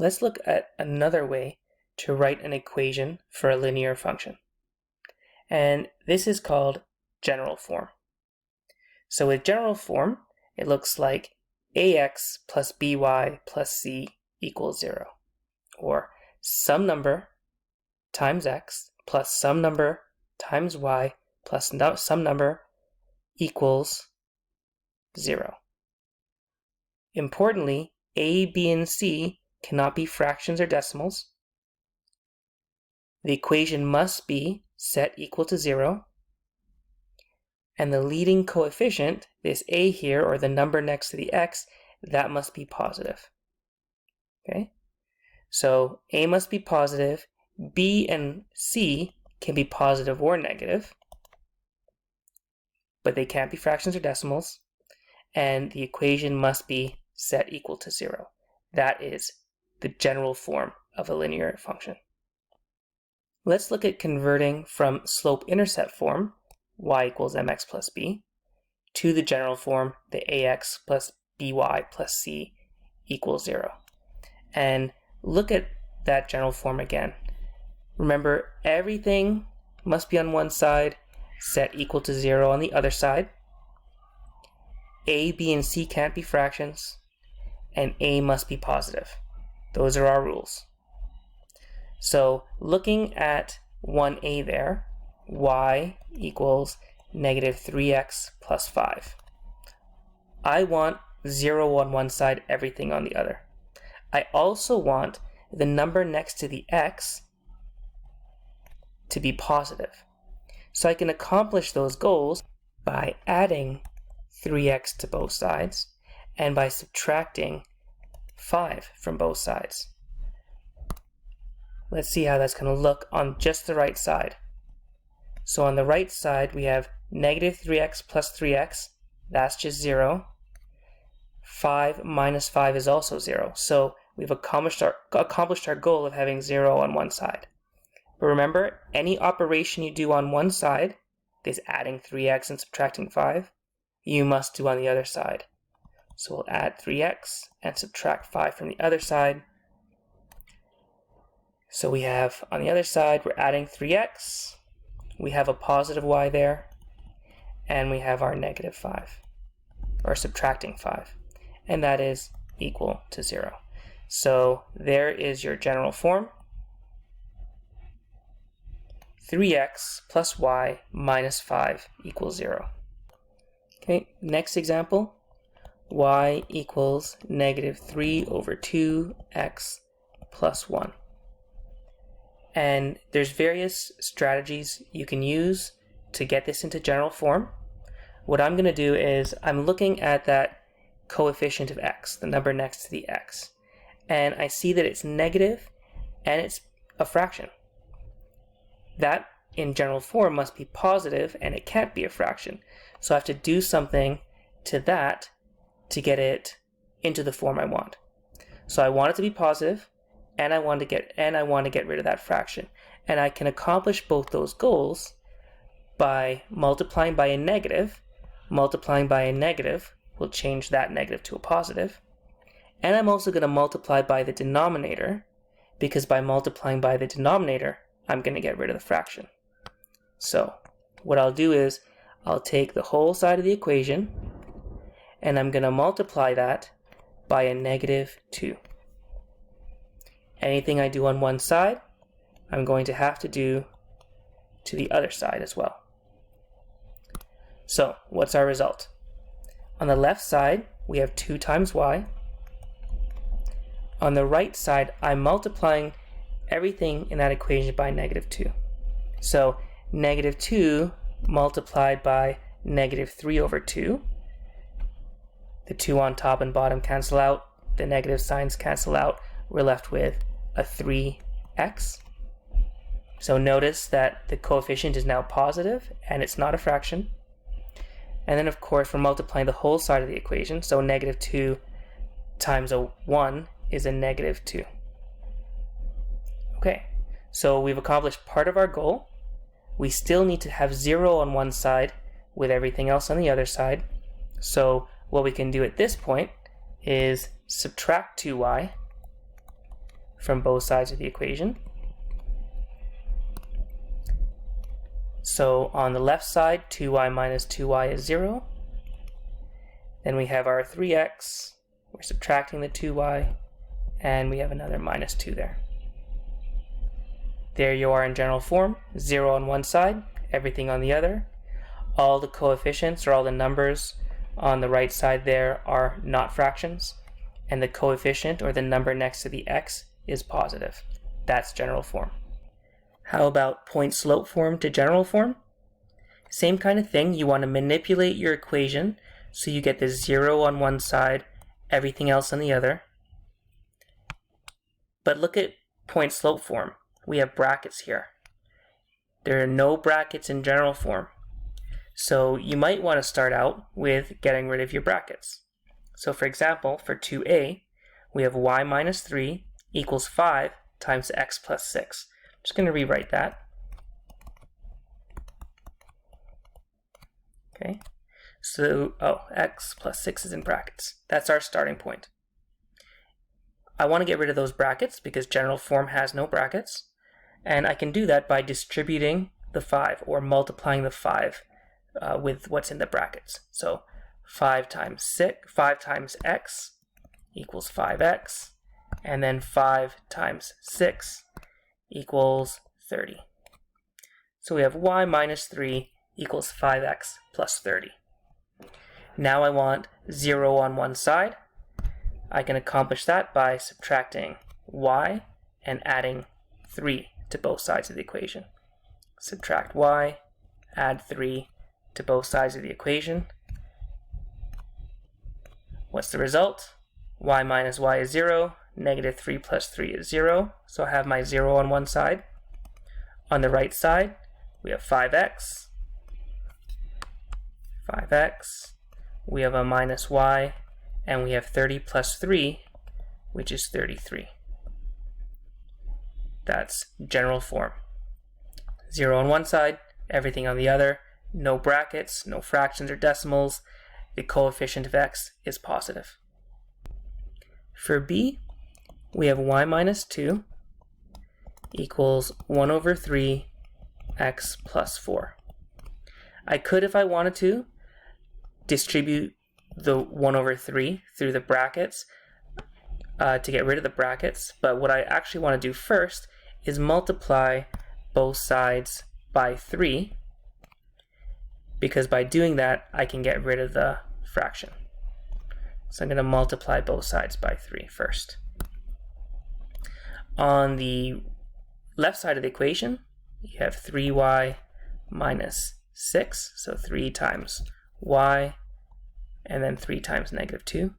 Let's look at another way to write an equation for a linear function. And this is called general form. So with general form, it looks like ax plus by plus c equals 0. Or some number times x plus some number times y plus some number equals 0. Importantly, a, b, and c cannot be fractions or decimals. The equation must be set equal to 0. And the leading coefficient, this a here, or the number next to the x, that must be positive. Okay? So a must be positive, b and c can be positive or negative, but they can't be fractions or decimals, and the equation must be set equal to 0. That is the general form of a linear function. Let's look at converting from slope-intercept form, y equals mx plus b, to the general form, the ax plus by plus c equals 0. And look at that general form again. Remember, everything must be on one side, set equal to 0 on the other side. A, b, and c can't be fractions, and a must be positive. Those are our rules. So looking at 1a there, y equals negative 3x plus 5. I want 0 on one side, everything on the other. I also want the number next to the x to be positive. So I can accomplish those goals by adding 3x to both sides and by subtracting 5 from both sides. Let's see how that's going to look on just the right side. So on the right side, we have negative 3x plus 3x. That's just 0. 5 minus 5 is also 0. So we've accomplished our goal of having 0 on one side. But remember, any operation you do on one side, this adding 3x and subtracting 5, you must do on the other side. So we'll add 3x and subtract 5 from the other side. So we have, on the other side, we're adding 3x. We have a positive y there. And we have our negative 5, or subtracting 5. And that is equal to 0. So there is your general form. 3x plus y minus 5 equals 0. Okay, next example. Y equals negative 3 over 2x plus 1. And there's various strategies you can use to get this into general form. What I'm going to do is I'm looking at that coefficient of x, the number next to the x, and I see that it's negative and it's a fraction. That in general form must be positive and it can't be a fraction. So I have to do something to that to get it into the form I want. So I want it to be positive, and I want to get rid of that fraction. And I can accomplish both those goals by multiplying by a negative. Multiplying by a negative will change that negative to a positive. And I'm also going to multiply by the denominator, because by multiplying by the denominator, I'm going to get rid of the fraction. So what I'll do is I'll take the whole side of the equation, and I'm going to multiply that by a negative 2. Anything I do on one side, I'm going to have to do to the other side as well. So what's our result? On the left side, we have 2 times y. On the right side, I'm multiplying everything in that equation by negative 2. So negative 2 multiplied by negative 3 over 2. The 2 on top and bottom cancel out. The negative signs cancel out. We're left with a 3x. So notice that the coefficient is now positive and it's not a fraction. And then of course we're multiplying the whole side of the equation. So negative 2 times a 1 is a negative 2. Okay, so we've accomplished part of our goal. We still need to have 0 on one side with everything else on the other side. So what we can do at this point is subtract 2y from both sides of the equation. So on the left side, 2y minus 2y is 0. Then we have our 3x, we're subtracting the 2y, and we have another minus 2 there. There you are in general form, 0 on one side, everything on the other. All the coefficients, or all the numbers on the right side there, are not fractions, and the coefficient, or the number next to the x, is positive. That's general form. How about point slope form to general form? Same kind of thing. You want to manipulate your equation so you get the 0 on one side, everything else on the other. But look at point slope form. We have brackets here. There are no brackets in general form. So you might want to start out with getting rid of your brackets. So for example, for 2a, we have y minus 3 equals 5 times x plus 6. I'm just going to rewrite that. Okay, so, x plus 6 is in brackets. That's our starting point. I want to get rid of those brackets because general form has no brackets. And I can do that by distributing the 5, or multiplying the 5 with what's in the brackets. So 5 times x equals 5x, and then 5 times 6 equals 30. So we have y minus 3 equals 5x plus 30. Now I want 0 on one side. I can accomplish that by subtracting y and adding 3 to both sides of the equation. Subtract y, add 3 to both sides of the equation. What's the result? Y minus y is 0, negative 3 plus 3 is 0, so I have my 0 on one side. On the right side, we have 5x, we have a minus y, and we have 30 plus 3, which is 33. That's general form. 0 on one side, everything on the other, no brackets, no fractions or decimals. The coefficient of x is positive. For b, we have y minus 2 equals 1 over 3 x plus 4. I could, if I wanted to, distribute the 1 over 3 through the brackets to get rid of the brackets, but what I actually want to do first is multiply both sides by 3, because by doing that I can get rid of the fraction. So I'm going to multiply both sides by 3 first. On the left side of the equation, you have 3y minus 6, so 3 times y, and then 3 times negative 2.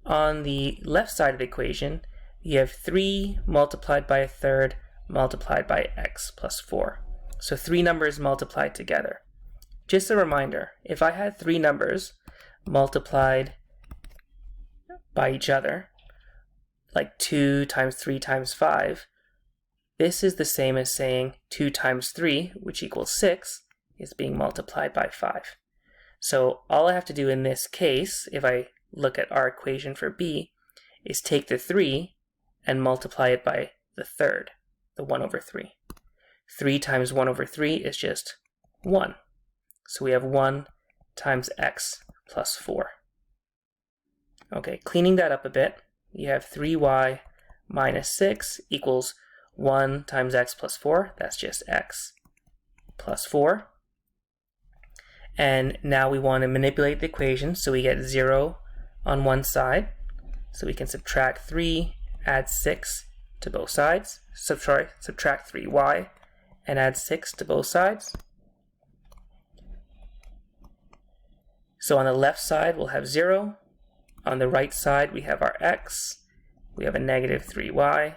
On the left side of the equation, you have 3 multiplied by a third multiplied by x plus 4. So 3 numbers multiplied together. Just a reminder, if I had 3 numbers multiplied by each other, like 2 times 3 times 5, this is the same as saying 2 times 3, which equals 6, is being multiplied by 5. So all I have to do in this case, if I look at our equation for b, is take the 3 and multiply it by the third, the 1 over 3. 3 times 1 over 3 is just 1. So we have 1 times x plus 4. Okay, cleaning that up a bit, you have 3y minus 6 equals 1 times x plus 4. That's just x plus 4. And now we want to manipulate the equation, so we get 0 on one side. So we can subtract 3, add 6 to both sides. Subtract 3y and add 6 to both sides. So on the left side we'll have 0. On the right side we have our x. We have a negative 3y.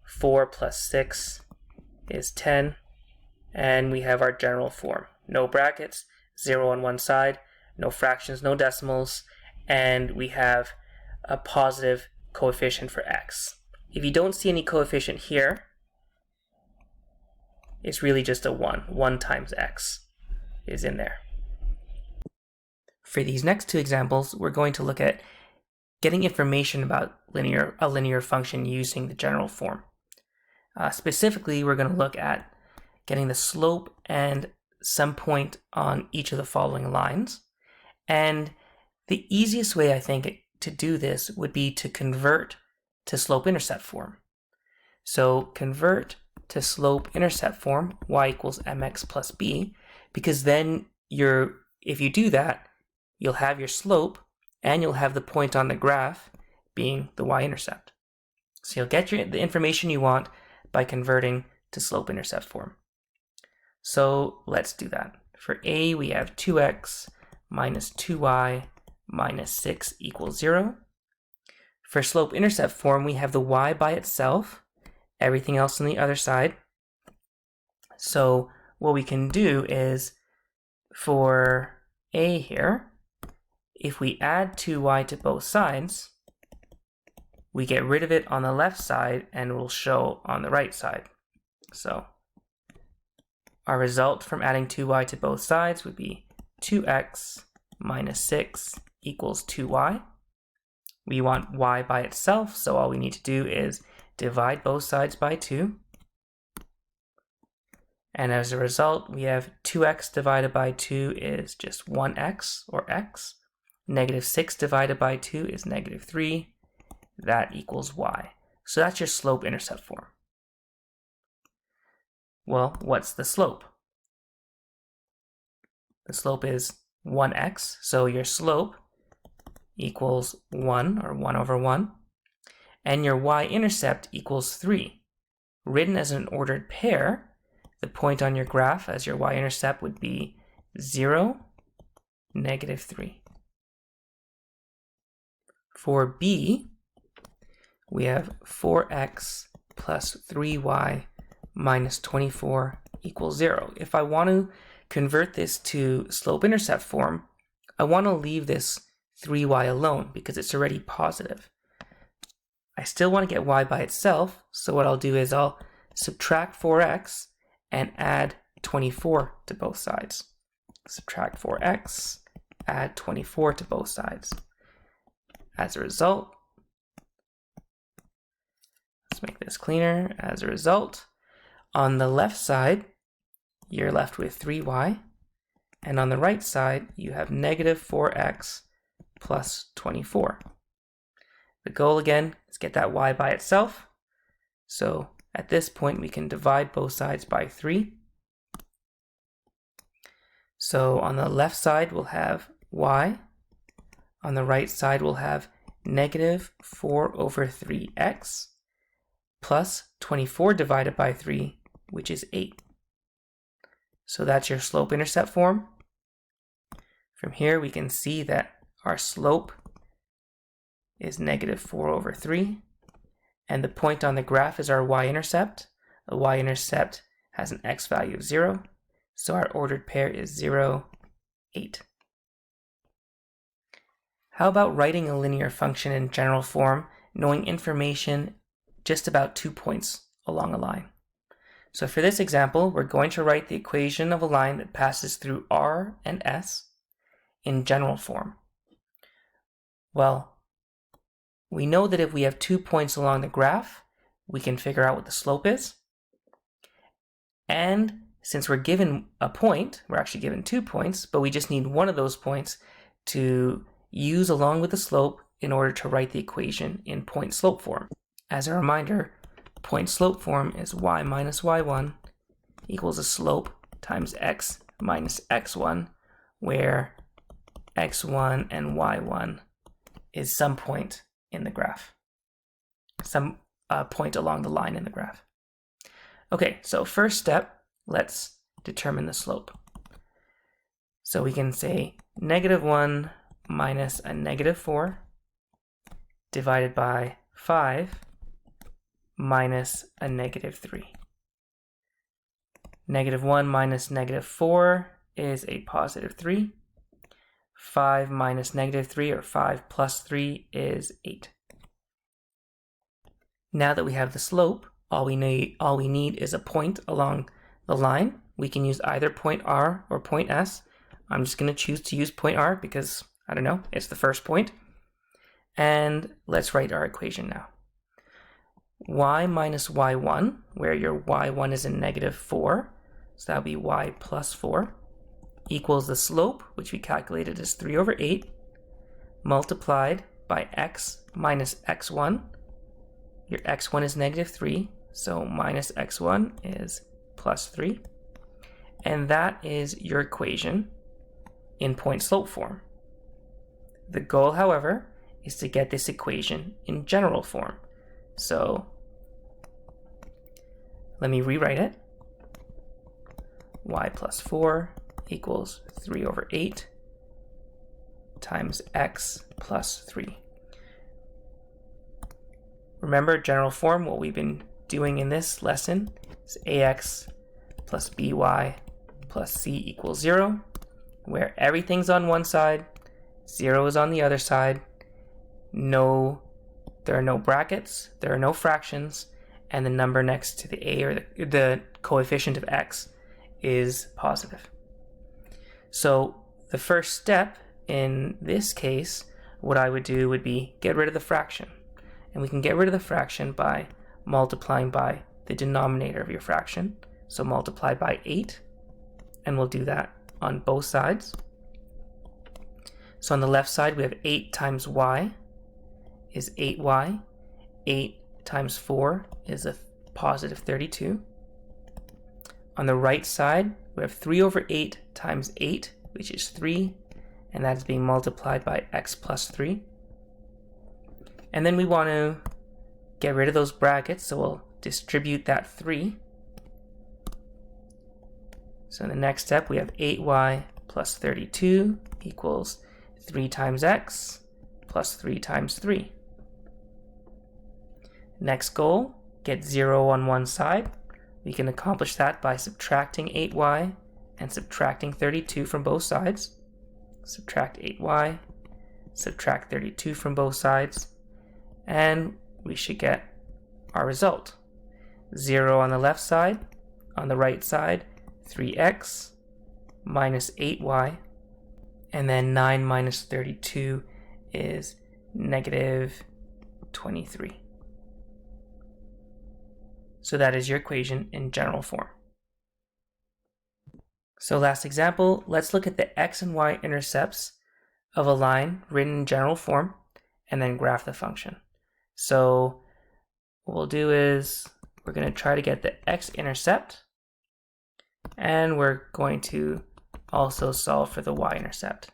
4 plus 6 is 10. And we have our general form. No brackets, 0 on one side, no fractions, no decimals, and we have a positive coefficient for x. If you don't see any coefficient here, it's really just a 1. 1 times x is in there. For these next two examples, we're going to look at getting information about a linear function using the general form. Specifically, we're going to look at getting the slope and some point on each of the following lines. And the easiest way, I think, to do this would be to convert to slope-intercept form. So convert to slope-intercept form, y equals mx plus b, because then if you do that, you'll have your slope and you'll have the point on the graph being the y-intercept. So you'll get the information you want by converting to slope-intercept form. So let's do that. For a, we have 2x minus 2y minus 6 equals 0. For slope-intercept form, we have the y by itself, everything else on the other side. So what we can do is, for a here, if we add 2y to both sides, we get rid of it on the left side and it will show on the right side. So our result from adding 2y to both sides would be 2x minus 6 equals 2y. We want y by itself, so all we need to do is divide both sides by 2. And as a result, we have 2x divided by 2 is just 1x, or x. Negative 6 divided by 2 is negative 3. That equals y. So that's your slope-intercept form. Well, what's the slope? The slope is 1x, so your slope equals 1, or 1 over 1, and your y-intercept equals 3. Written as an ordered pair, the point on your graph as your y-intercept would be 0, negative 3. For b, we have 4x plus 3y minus 24 equals 0. If I want to convert this to slope-intercept form, I want to leave this 3y alone because it's already positive. I still want to get y by itself, so what I'll do is I'll subtract 4x and add 24 to both sides. Subtract 4x, add 24 to both sides. As a result, let's make this cleaner. As a result, on the left side, you're left with 3y, and on the right side, you have negative 4x plus 24. The goal again is get that y by itself. So at this point, we can divide both sides by 3. So on the left side, we'll have y. On the right side, we'll have negative 4 over 3x plus 24 divided by 3, which is 8. So that's your slope-intercept form. From here, we can see that our slope is negative 4 over 3, and the point on the graph is our y-intercept. The y-intercept has an x value of 0, so our ordered pair is 0, 8. How about writing a linear function in general form, knowing information just about 2 points along a line? So for this example, we're going to write the equation of a line that passes through R and S in general form. Well, we know that if we have 2 points along the graph, we can figure out what the slope is. And since we're given a point, we're actually given 2 points, but we just need one of those points to use along with the slope in order to write the equation in point-slope form. As a reminder, point-slope form is y minus y1 equals a slope times x minus x1, where x1 and y1 is some point in the graph, some point along the line in the graph. Okay, so first step, let's determine the slope. So we can say negative 1 minus a negative 4 divided by 5 minus a negative 3. Negative 1 minus negative 4 is a positive 3. 5 minus negative 3, or 5 plus 3, is 8. Now that we have the slope, all we need is a point along the line. We can use either point R or point S. I'm just going to choose to use point R because, I don't know, it's the first point. And let's write our equation now. Y minus y1, where your y1 is in negative 4, so that would be y plus 4, equals the slope, which we calculated as 3 over 8, multiplied by x minus x1. Your x1 is negative 3, so minus x1 is plus 3. And that is your equation in point slope form. The goal, however, is to get this equation in general form. So let me rewrite it. Y plus 4 equals 3 over 8 times x plus 3. Remember, general form, what we've been doing in this lesson is ax plus by plus c equals 0, where everything's on one side, 0 is on the other side. There are no brackets, there are no fractions, and the number next to the a, or the coefficient of x, is positive. So the first step in this case, what I would do would be get rid of the fraction. And we can get rid of the fraction by multiplying by the denominator of your fraction. So multiply by 8, and we'll do that on both sides. So on the left side, we have 8 times y is 8y. 8 times 4 is a positive 32. On the right side, we have 3 over 8 times 8, which is 3, and that's being multiplied by x plus 3. And then we want to get rid of those brackets, so we'll distribute that 3. So in the next step, we have 8y plus 32 equals 3 times x plus 3 times 3. Next goal, get 0 on one side. We can accomplish that by subtracting 8y and subtracting 32 from both sides. Subtract 8y, subtract 32 from both sides, and we should get our result. 0 on the left side, on the right side, 3x minus 8y, and then 9 minus 32 is negative 23. So that is your equation in general form. So last example, let's look at the x and y intercepts of a line written in general form and then graph the function. So what we'll do is we're going to try to get the x-intercept, and we're going to also solve for the y-intercept.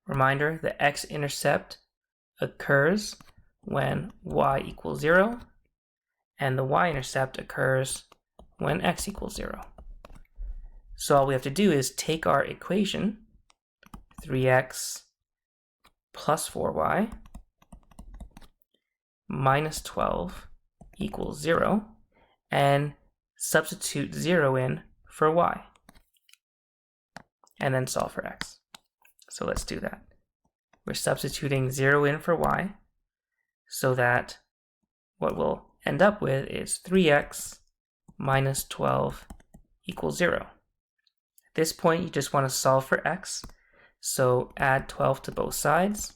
Reminder, the x-intercept occurs when y equals 0, and the y-intercept occurs when x equals 0. So all we have to do is take our equation, 3x plus 4y minus 12 equals 0, and substitute 0 in for y, and then solve for x. So let's do that. We're substituting 0 in for y, so that what we'll end up with is 3x minus 12 equals 0. At this point, you just want to solve for x, so add 12 to both sides.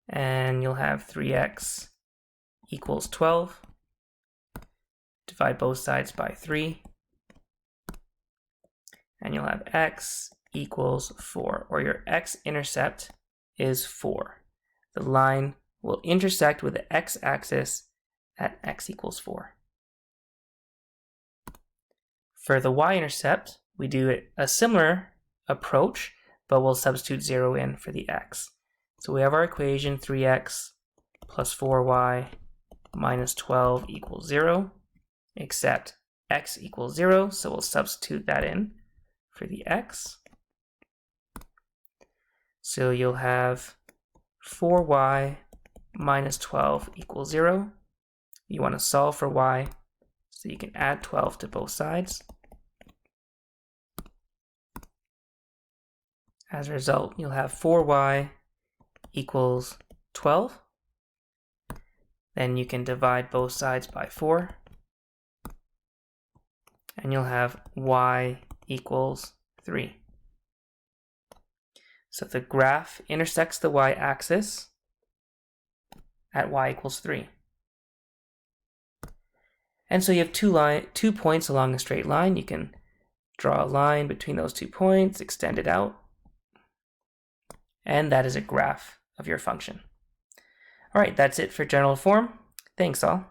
And you'll have 3x equals 12. Divide both sides by 3. And you'll have x equals 4, or your x-intercept is 4. The line will intersect with the x-axis at x equals 4. For the y-intercept, we do a similar approach, but we'll substitute 0 in for the x. So we have our equation 3x plus 4y minus 12 equals 0, except x equals 0, so we'll substitute that in for the x. So you'll have 4y minus 12 equals 0. You want to solve for y, so you can add 12 to both sides. As a result, you'll have 4y equals 12. Then you can divide both sides by 4. And you'll have y equals 3. So the graph intersects the y-axis at y equals 3. And so you have two points along a straight line. You can draw a line between those 2 points, extend it out, and that is a graph of your function. All right, that's it for general form. Thanks all.